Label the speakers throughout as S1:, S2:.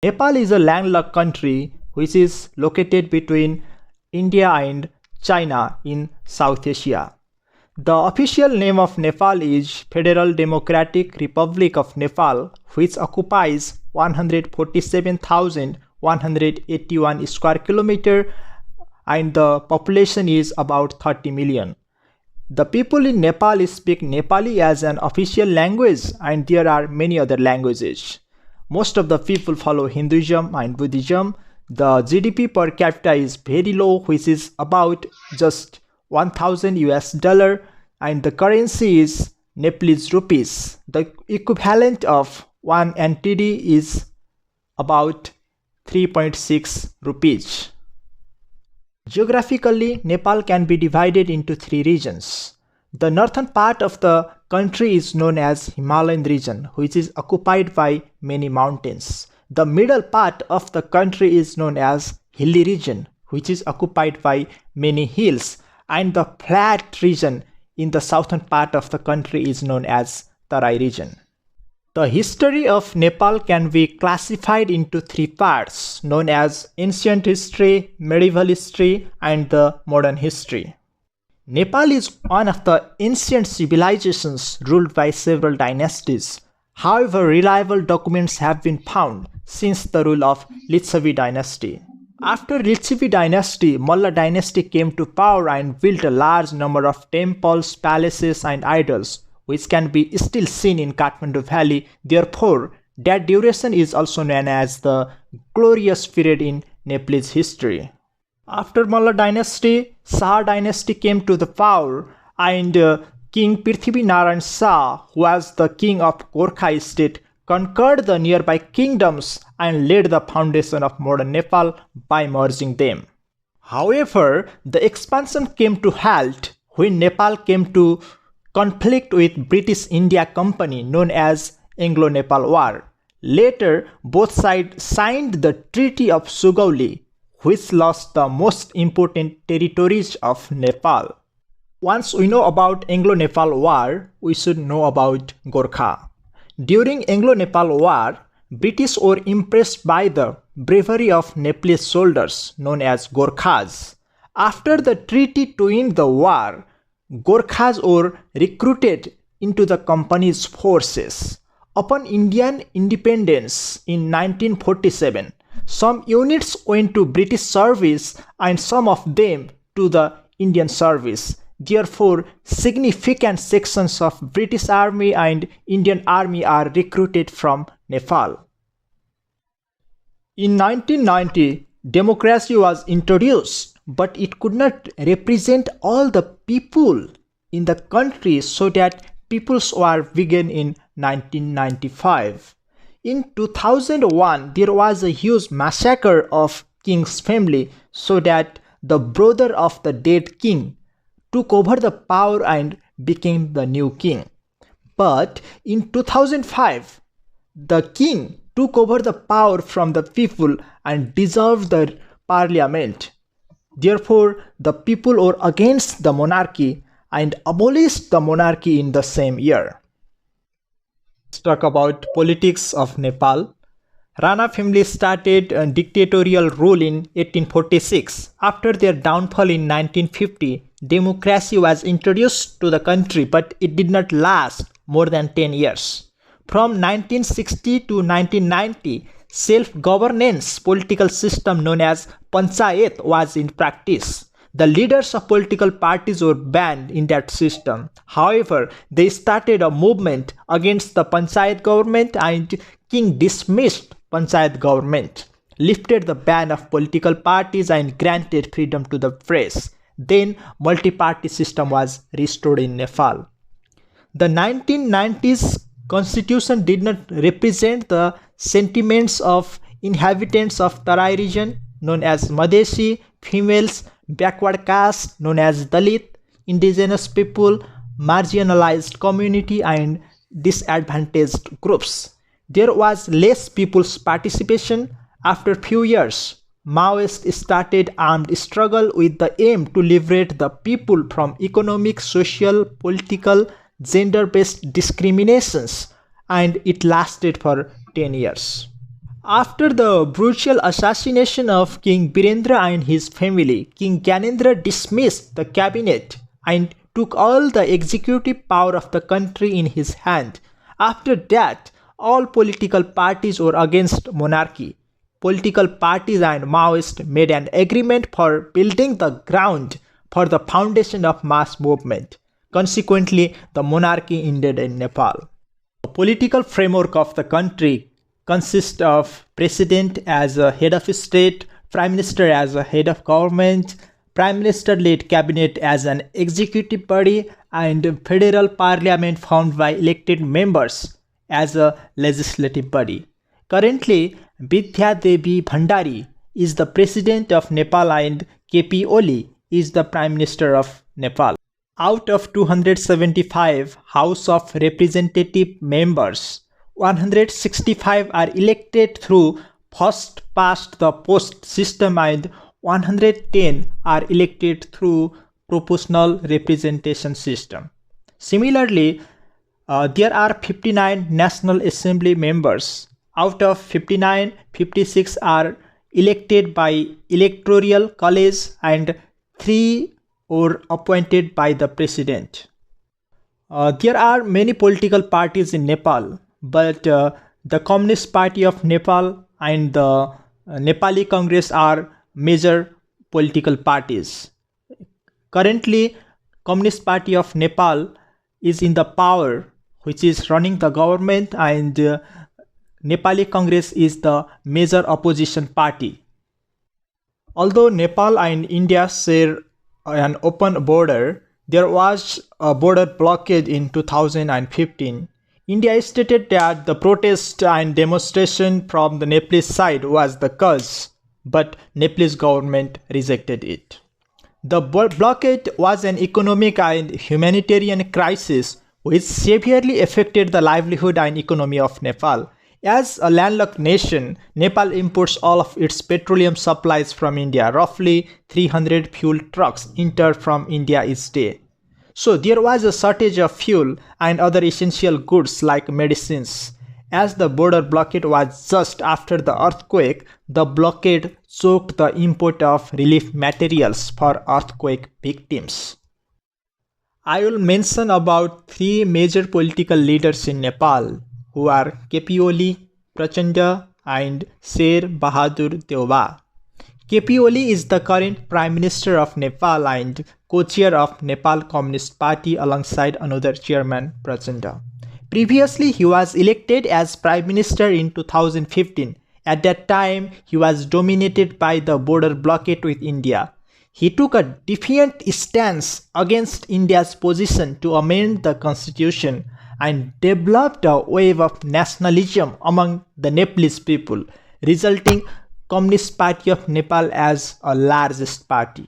S1: Nepal is a landlocked country which is located between India and China in South Asia. The official name of Nepal is Federal Democratic Republic of Nepal, which occupies 147,181 square kilometer and the population is about 30 million. The people in Nepal speak Nepali as an official language and there are many other languages. Most of the people follow Hinduism and Buddhism. The GDP per capita is very low, which is about just 1000 US dollar, and the currency is Nepalese rupees. The equivalent of 1 NTD is about 3.6 rupees. Geographically, Nepal can be divided into 3 regions. The northern part of the country is known as Himalayan region, which is occupied by many mountains. The middle part of the country is known as hilly region, which is occupied by many hills, and the flat region in the southern part of the country is known as Tarai region. The history of Nepal can be classified into 3 parts known as ancient history, medieval history, and the modern history. Nepal is one of the ancient civilizations ruled by several dynasties. However, reliable documents have been found since the rule of Lichavi dynasty. After Lichavi dynasty, Malla dynasty came to power and built a large number of temples, palaces, and idols, which can be still seen in Kathmandu Valley. Therefore, that duration is also known as the glorious period in Nepalese history. After Malla dynasty, Shah dynasty came to the power and King Prithvi Narayan Shah, who was the king of Gorkha state, conquered the nearby kingdoms and laid the foundation of modern Nepal by merging them. However, the expansion came to halt when Nepal came to conflict with British India Company known as Anglo-Nepal War. Later, both sides signed the Treaty of Sugauli, which lost the most important territories of Nepal. Once we know about Anglo-Nepal War, we should know about Gorkha. During Anglo-Nepal War, British were impressed by the bravery of Nepalese soldiers known as Gorkhas. After the treaty to end the war, Gorkhas were recruited into the company's forces. Upon Indian independence in 1947, some units went to British service and some of them to the Indian service. Therefore, significant sections of British Army and Indian Army are recruited from Nepal. In 1990, democracy was introduced, but it could not represent all the people in the country, so that People's War began in 1995. In 2001, there was a huge massacre of king's family, so that the brother of the dead king took over the power and became the new king. But in 2005, the king took over the power from the people and dissolved the parliament. Therefore, the people were against the monarchy and abolished the monarchy in the same year. Let's talk about politics of Nepal. Rana family started a dictatorial rule in 1846. After their downfall in 1950, democracy was introduced to the country, but it did not last more than 10 years. From 1960 to 1990, self-governance political system known as Panchayat was in practice. The leaders of political parties were banned in that system. However, they started a movement against the Panchayat government and king dismissed Panchayat government, lifted the ban of political parties and granted freedom to the press. Then multi-party system was restored in Nepal. The 1990s constitution did not represent the sentiments of inhabitants of Tarai region known as Madhesi, females, backward caste known as Dalit, indigenous people, marginalized community and disadvantaged groups. There was less people's participation. After few years, Maoists started armed struggle with the aim to liberate the people from economic, social, political, gender-based discriminations, and it lasted for 10 years. After the brutal assassination of King Birendra and his family, King Gyanendra dismissed the cabinet and took all the executive power of the country in his hand. After that, all political parties were against monarchy. Political parties and Maoists made an agreement for building the ground for the foundation of mass movement. Consequently, the monarchy ended in Nepal. The political framework of the country consists of president as a head of state, prime minister as a head of government, prime minister led cabinet as an executive body, and federal parliament formed by elected members as a legislative body. Currently, Vidya Devi Bhandari is the president of Nepal and KP Oli is the prime minister of Nepal. Out of 275 House of Representative members, 165 are elected through first past the post system and 110 are elected through proportional representation system. Similarly, there are 59 National Assembly members. Out of 59, 56 are elected by electoral college and 3 or appointed by the president. There are many political parties in Nepal, but the Communist Party of Nepal and the Nepali Congress are major political parties. Currently, Communist Party of Nepal is in the power, which is running the government, and Nepali Congress is the major opposition party. Although Nepal and India share an open border, there was a border blockade in 2015. India stated that the protest and demonstration from the Nepalese side was the cause, but Nepalese government rejected it. The blockade was an economic and humanitarian crisis which severely affected the livelihood and economy of Nepal. As a landlocked nation, Nepal imports all of its petroleum supplies from India. Roughly 300 fuel trucks enter from India each day. So there was a shortage of fuel and other essential goods like medicines. As the border blockade was just after the earthquake, the blockade choked the import of relief materials for earthquake victims. I will mention about 3 major political leaders in Nepal, who are KP Oli, Prachanda and Sher Bahadur Deuba. KP Oli is the current Prime Minister of Nepal and co-chair of Nepal Communist Party alongside another chairman, Prachanda. Previously, he was elected as Prime Minister in 2015. At that time, he was dominated by the border blockade with India. He took a defiant stance against India's position to amend the constitution and developed a wave of nationalism among the Nepalese people, resulting Communist Party of Nepal as a largest party.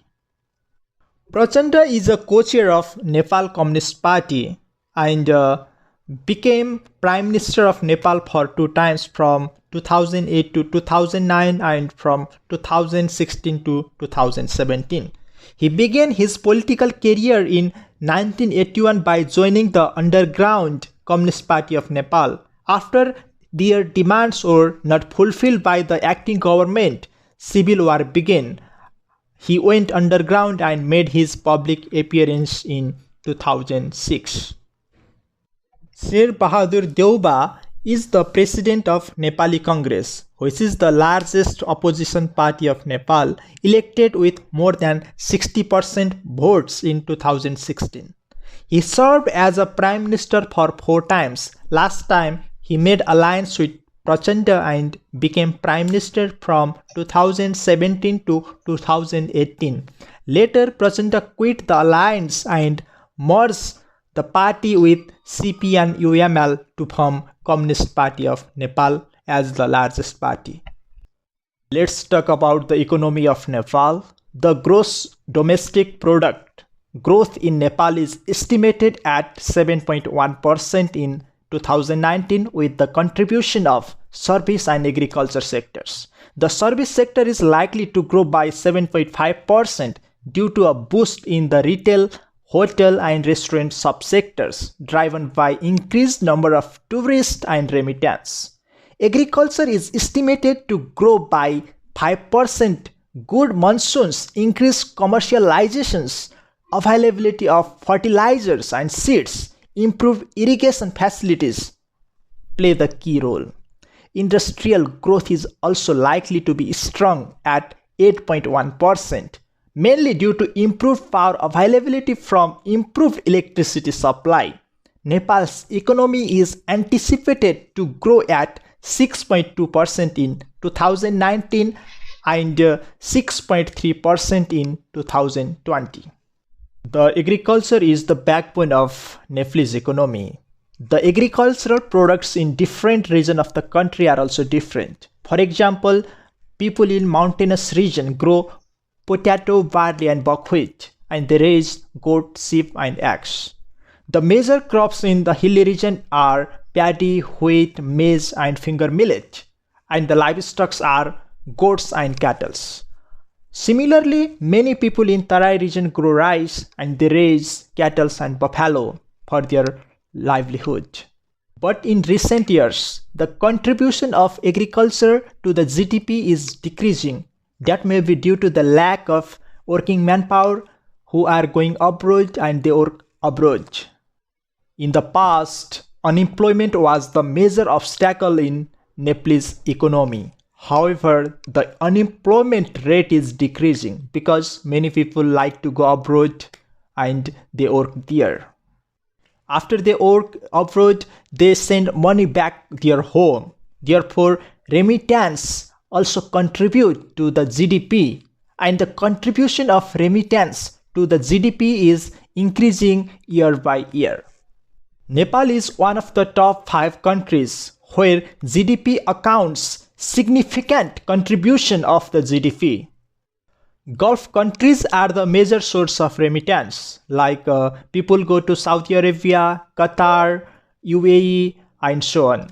S1: Prachanda is a co-chair of Nepal Communist Party and became Prime Minister of Nepal for 2 times from 2008 to 2009 and from 2016 to 2017. He began his political career in 1981 by joining the underground Communist Party of Nepal. After their demands were not fulfilled by the acting government, civil war began. He went underground and made his public appearance in 2006. Sher Bahadur Deuba is the president of Nepali Congress, which is the largest opposition party of Nepal, elected with more than 60% votes in 2016. He served as a prime minister for 4 times. Last time, he made alliance with Prachanda and became prime minister from 2017 to 2018. Later, Prachanda quit the alliance and merged the party with CP and UML to form Communist Party of Nepal as the largest party. Let's talk about the economy of Nepal. The gross domestic product growth in Nepal is estimated at 7.1% in 2019 with the contribution of service and agriculture sectors. The service sector is likely to grow by 7.5% due to a boost in the retail, hotel and restaurant subsectors driven by increased number of tourists and remittance. Agriculture is estimated to grow by 5%. Good monsoons, increased commercializations, availability of fertilizers and seeds, improved irrigation facilities play the key role. Industrial growth is also likely to be strong at 8.1%, mainly due to improved power availability from improved electricity supply. Nepal's economy is anticipated to grow at 6.2% in 2019 and 6.3% in 2020. The agriculture is the backbone of Nepal's economy. The agricultural products in different regions of the country are also different. For example, people in mountainous region grow potato, barley and buckwheat, and they raise goat, sheep and eggs. The major crops in the hilly region are paddy, wheat, maize and finger millet, and the livestock are goats and cattle. Similarly, many people in Tarai region grow rice and they raise cattle and buffalo for their livelihood. But in recent years, the contribution of agriculture to the GDP is decreasing. That may be due to the lack of working manpower who are going abroad and they work abroad. In the past, unemployment was the major obstacle in Nepal's economy. However, the unemployment rate is decreasing because many people like to go abroad and they work there. After they work abroad, they send money back their home. Therefore, remittance also contribute to the GDP, and the contribution of remittance to the GDP is increasing year by year. Nepal is one of the top 5 countries where GDP accounts significant contribution of the GDP. Gulf countries are the major source of remittance, like people go to Saudi Arabia, Qatar, UAE and so on.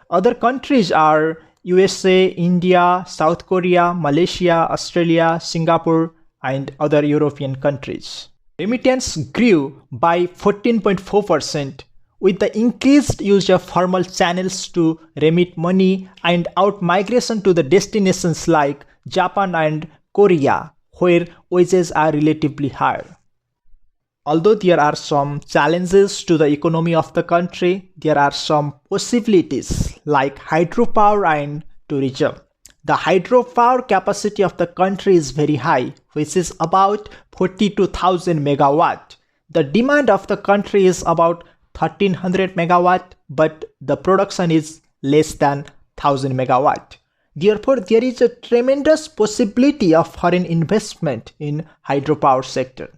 S1: Other countries are USA, India, South Korea, Malaysia, Australia, Singapore and other European countries. Remittance grew by 14.4% with the increased use of formal channels to remit money and out-migration to the destinations like Japan and Korea, where wages are relatively higher. Although there are some challenges to the economy of the country, there are some possibilities like hydropower and tourism. The hydropower capacity of the country is very high, which is about 42,000 megawatt. The demand of the country is about 1300 megawatt, but the production is less than 1000 megawatt. Therefore, there is a tremendous possibility of foreign investment in hydropower sector.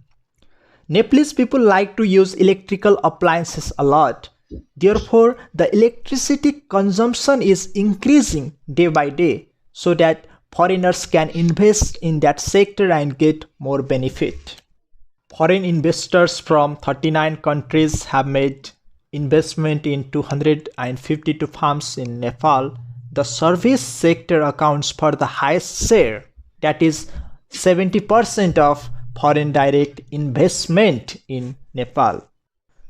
S1: Nepalese people like to use electrical appliances a lot. Therefore, the electricity consumption is increasing day by day so that foreigners can invest in that sector and get more benefit. Foreign investors from 39 countries have made investment in 252 farms in Nepal. The service sector accounts for the highest share, that is 70% of foreign direct investment in Nepal.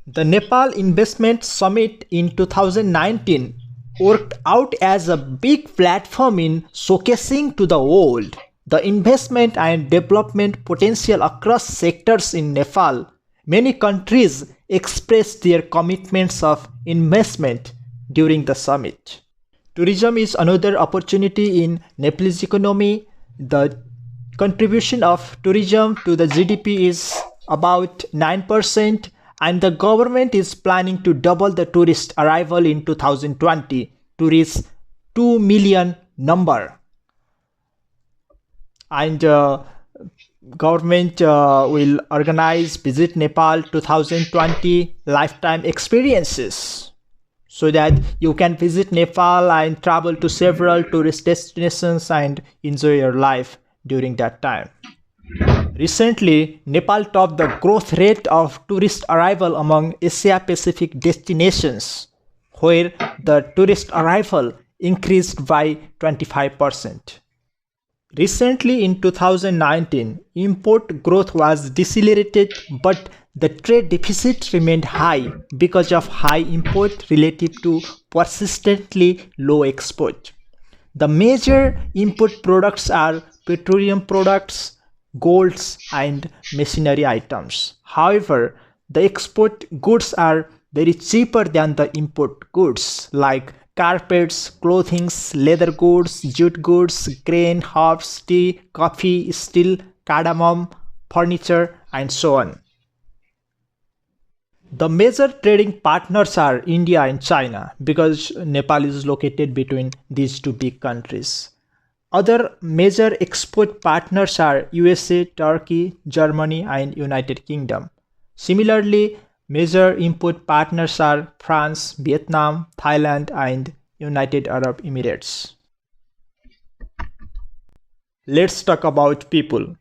S1: The Nepal Investment Summit in 2019 worked out as a big platform in showcasing to the world the investment and development potential across sectors in Nepal. Many countries expressed their commitments of investment during the summit. Tourism is another opportunity in Nepal's economy. The contribution of tourism to the GDP is about 9%, and the government is planning to double the tourist arrival in 2020 to reach 2 million number. And government will organize Visit Nepal 2020 lifetime experiences, so that you can visit Nepal and travel to several tourist destinations and enjoy your life during that time. Recently, Nepal topped the growth rate of tourist arrival among Asia-Pacific destinations, where the tourist arrival increased by 25%. Recently in 2019, import growth was decelerated, but The trade deficit remained high because of high import relative to persistently low export. The major input products are petroleum products, golds, and machinery items. However, the export goods are very cheaper than the import goods like carpets, clothing, leather goods, jute goods, grain, herbs, tea, coffee, steel, cardamom, furniture, and so on. The major trading partners are India and China because Nepal is located between these two big countries. Other major export partners are USA, Turkey, Germany, and United Kingdom. Similarly, major import partners are France, Vietnam, Thailand, and United Arab Emirates. Let's talk about people.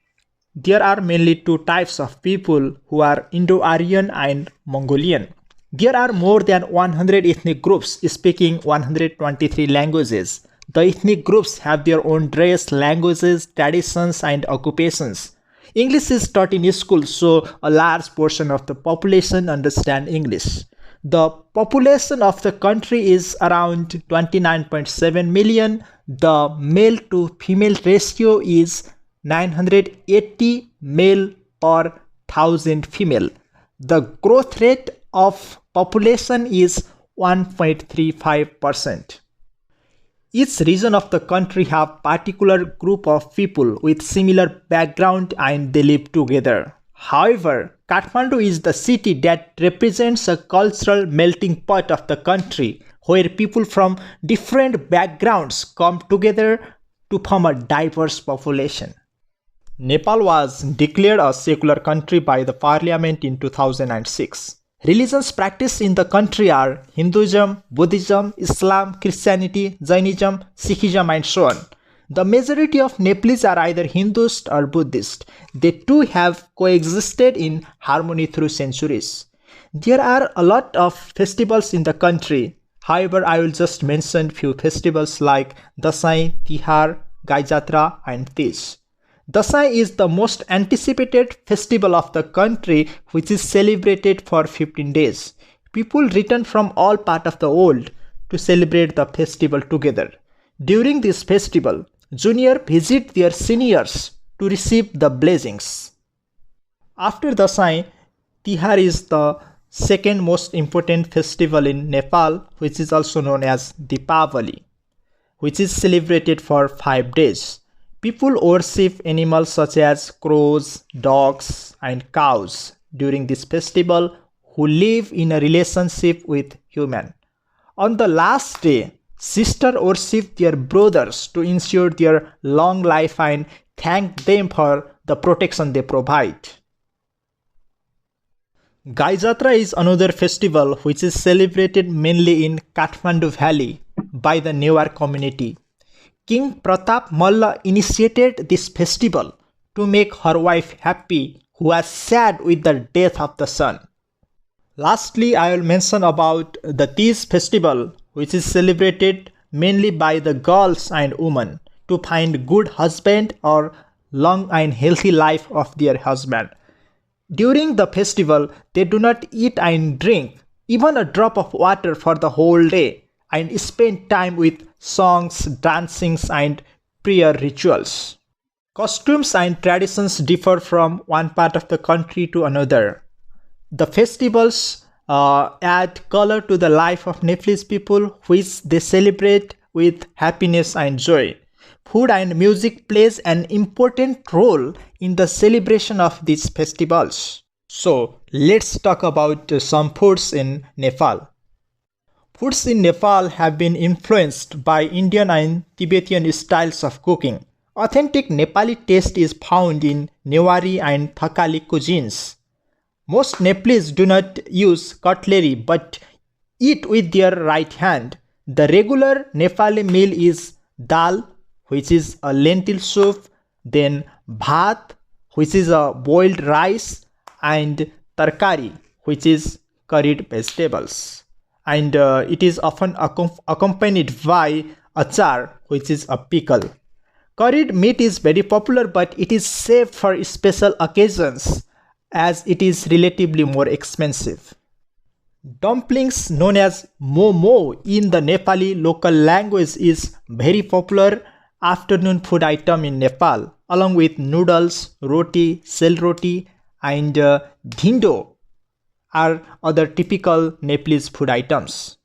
S1: There are mainly two types of people who are Indo-Aryan and Mongolian. There are more than 100 ethnic groups speaking 123 languages. The ethnic groups have their own dress, languages, traditions, and occupations. English is taught in schools, so a large portion of the population understand English. The population of the country is around 29.7 million. The male to female ratio is 980 male per 1000 female. The growth rate of population is 1.35%. Each region of the country have particular group of people with similar background and they live together. However, Kathmandu is the city that represents a cultural melting pot of the country where people from different backgrounds come together to form a diverse population. Nepal was declared a secular country by the parliament in 2006. Religions practiced in the country are Hinduism, Buddhism, Islam, Christianity, Jainism, Sikhism, and so on. The majority of Nepalese are either Hindus or Buddhist. They too have coexisted in harmony through centuries. There are a lot of festivals in the country. However, I will just mention few festivals like Dasai, Tihar, Gai Jatra, and Tej. Dasai is the most anticipated festival of the country, which is celebrated for 15 days. People return from all parts of the world to celebrate the festival together. During this festival, juniors visit their seniors to receive the blessings. After Dasai, Tihar is the second most important festival in Nepal, which is also known as Deepavali, which is celebrated for 5 days. People worship animals such as crows, dogs, and cows during this festival who live in a relationship with humans. On the last day, sisters worship their brothers to ensure their long life and thank them for the protection they provide. Gai Jatra is another festival which is celebrated mainly in Kathmandu Valley by the Newar community. King Pratap Malla initiated this festival to make her wife happy, who was sad with the death of the son. Lastly, I will mention about the Tej festival, which is celebrated mainly by the girls and women to find good husband or long and healthy life of their husband. During the festival, they do not eat and drink even a drop of water for the whole day and spend time with songs, dancings, and prayer rituals. Costumes and traditions differ from one part of the country to another. The festivals add color to the life of Nepalese people, which they celebrate with happiness and joy. Food and music plays an important role in the celebration of these festivals. So, let's talk about some foods in Nepal. Foods in Nepal have been influenced by Indian and Tibetan styles of cooking. Authentic Nepali taste is found in Newari and Thakali cuisines. Most Nepalese do not use cutlery but eat with their right hand. The regular Nepali meal is dal, which is a lentil soup, then bhat, which is a boiled rice, and tarkari, which is curried vegetables. And it is often accompanied by achar, which is a pickle. Curried meat is very popular, but it is saved for special occasions as it is relatively more expensive. Dumplings known as momo in the Nepali local language is very popular afternoon food item in Nepal, along with noodles, roti, sel roti and dhindo are other typical Nepalese food items.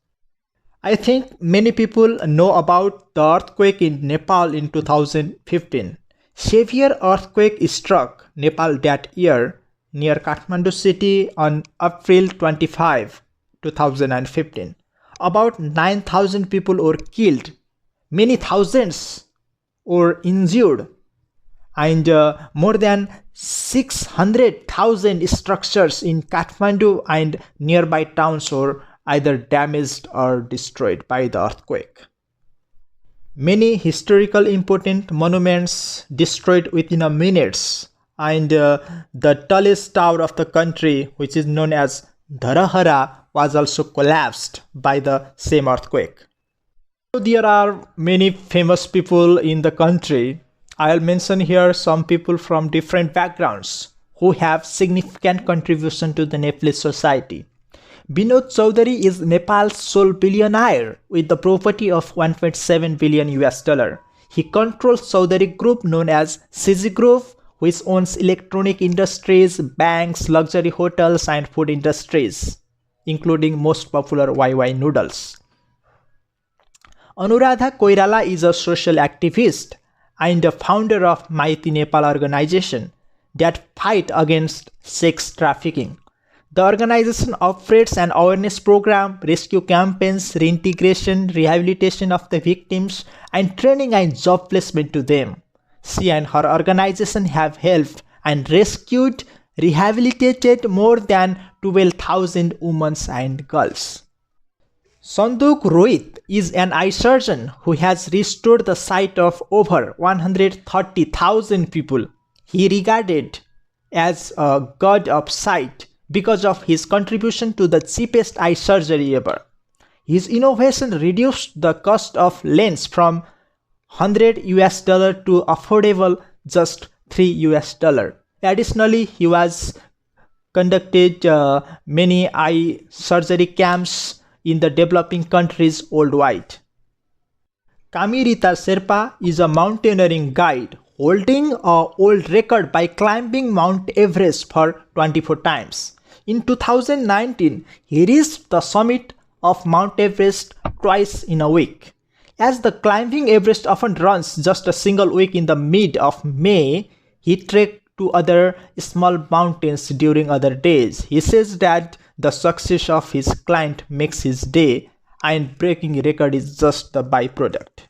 S1: I think many people know about the earthquake in Nepal in 2015. Severe earthquake struck Nepal that year near Kathmandu city on April 25, 2015. About 9,000 people were killed, many thousands were injured, and more than 600,000 structures in Kathmandu and nearby towns were either damaged or destroyed by the earthquake. Many historical important monuments destroyed within a minutes, and the tallest tower of the country, which is known as Dharahara, was also collapsed by the same earthquake. So there are many famous people in the country. I'll mention here some people from different backgrounds who have significant contribution to the Nepalese society. Binod Chaudhary is Nepal's sole billionaire with the property of $1.7 billion. He controls Chaudhary Group known as CG Group, which owns electronic industries, banks, luxury hotels and food industries, including most popular YY noodles. Anuradha Koirala is a social activist and the founder of Maiti Nepal organization that fight against sex trafficking. The organization operates an awareness program, rescue campaigns, reintegration, rehabilitation of the victims, and training and job placement to them. She and her organization have helped and rescued, rehabilitated more than 12,000 women and girls. Sanduk Rohit is an eye surgeon who has restored the sight of over 130,000 people. He regarded as a god of sight because of his contribution to the cheapest eye surgery ever. His innovation reduced the cost of lens from $100 to affordable just $3. Additionally, he was conducted many eye surgery camps in the developing countries worldwide. Kamirita Sherpa is a mountaineering guide holding a world record by climbing Mount Everest for 24 times. In 2019, he reached the summit of Mount Everest twice in a week. As the climbing Everest often runs just a single week in the mid of May, he trekked to other small mountains during other days. He says that the success of his client makes his day and breaking record is just the byproduct.